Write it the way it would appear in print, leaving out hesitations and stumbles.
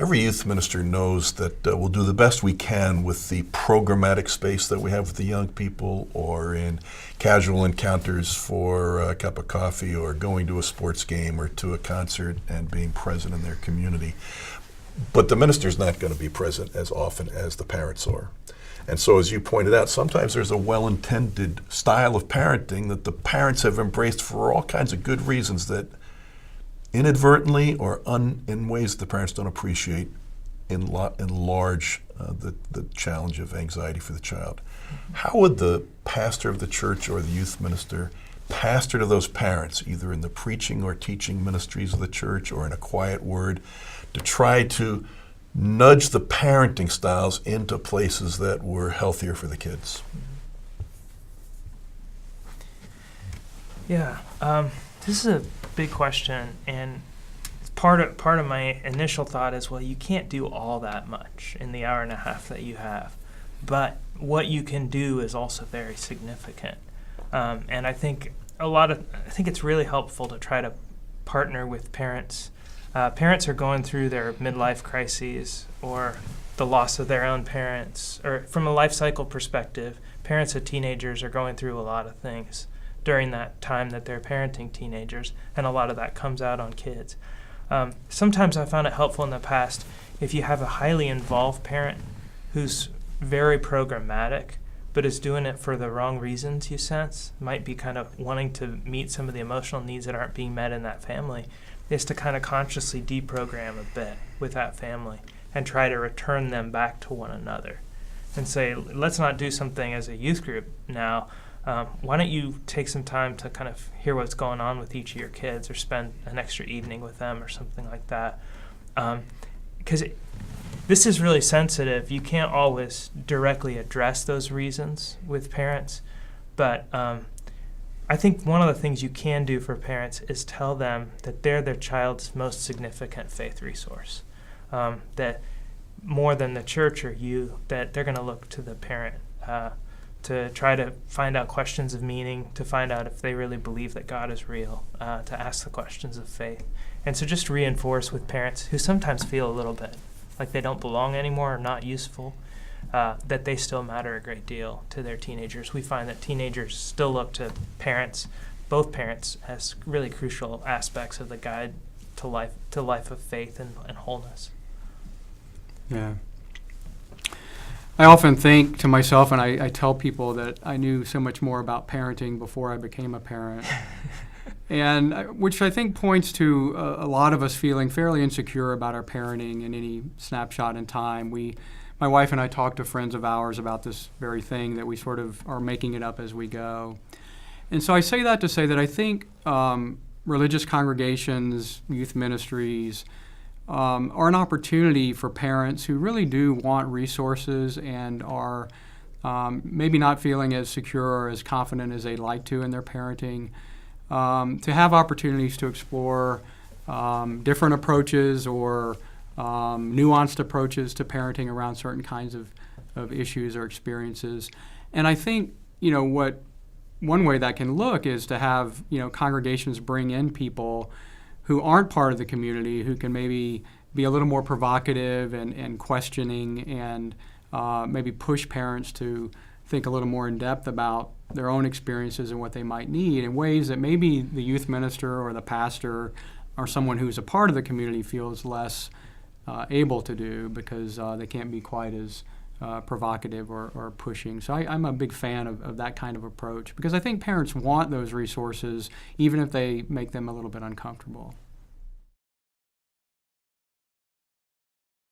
every youth minister knows that we'll do the best we can with the programmatic space that we have with the young people, or in casual encounters for a cup of coffee, or going to a sports game or to a concert and being present in their community. But the minister's not going to be present as often as the parents are. And so, as you pointed out, sometimes there's a well-intended style of parenting that the parents have embraced for all kinds of good reasons that inadvertently or in ways the parents don't appreciate enlarge the challenge of anxiety for the child. How would the pastor of the church or the youth minister pastor to those parents, either in the preaching or teaching ministries of the church or in a quiet word, to try to nudge the parenting styles into places that were healthier for the kids? Yeah, this is a big question, and part of my initial thought is, well, you can't do all that much in the hour and a half that you have, but what you can do is also very significant. And I think it's really helpful to try to partner with parents. Parents are going through their midlife crises or the loss of their own parents, or from a life cycle perspective, parents of teenagers are going through a lot of things during that time that they're parenting teenagers, and a lot of that comes out on kids. Sometimes I found it helpful in the past if you have a highly involved parent who's very programmatic, but is doing it for the wrong reasons, you sense, might be kind of wanting to meet some of the emotional needs that aren't being met in that family, is to kind of consciously deprogram a bit with that family and try to return them back to one another and say, let's not do something as a youth group now. Why don't you take some time to kind of hear what's going on with each of your kids, or spend an extra evening with them or something like that. Because this is really sensitive. You can't always directly address those reasons with parents, but I think one of the things you can do for parents is tell them that they're their child's most significant faith resource, that more than the church or you, that they're going to look to the parent to try to find out questions of meaning, to find out if they really believe that God is real, to ask the questions of faith. And so just reinforce with parents who sometimes feel a little bit like they don't belong anymore or not useful, that they still matter a great deal to their teenagers. We find that teenagers still look to parents, both parents, as really crucial aspects of the guide to life of faith and wholeness. Yeah. I often think to myself, and I tell people that I knew so much more about parenting before I became a parent, and which I think points to a lot of us feeling fairly insecure about our parenting in any snapshot in time. My wife and I talk to friends of ours about this very thing, that we sort of are making it up as we go. And so I say that to say that I think religious congregations, youth ministries, are an opportunity for parents who really do want resources and are maybe not feeling as secure or as confident as they'd like to in their parenting, to have opportunities to explore different approaches or nuanced approaches to parenting around certain kinds of issues or experiences. And I think, one way that can look is to have, congregations bring in people who aren't part of the community, who can maybe be a little more provocative and questioning, and maybe push parents to think a little more in depth about their own experiences and what they might need in ways that maybe the youth minister or the pastor or someone who's a part of the community feels less able to do, because they can't be quite as provocative or pushing. So I'm a big fan of that kind of approach, because I think parents want those resources, even if they make them a little bit uncomfortable.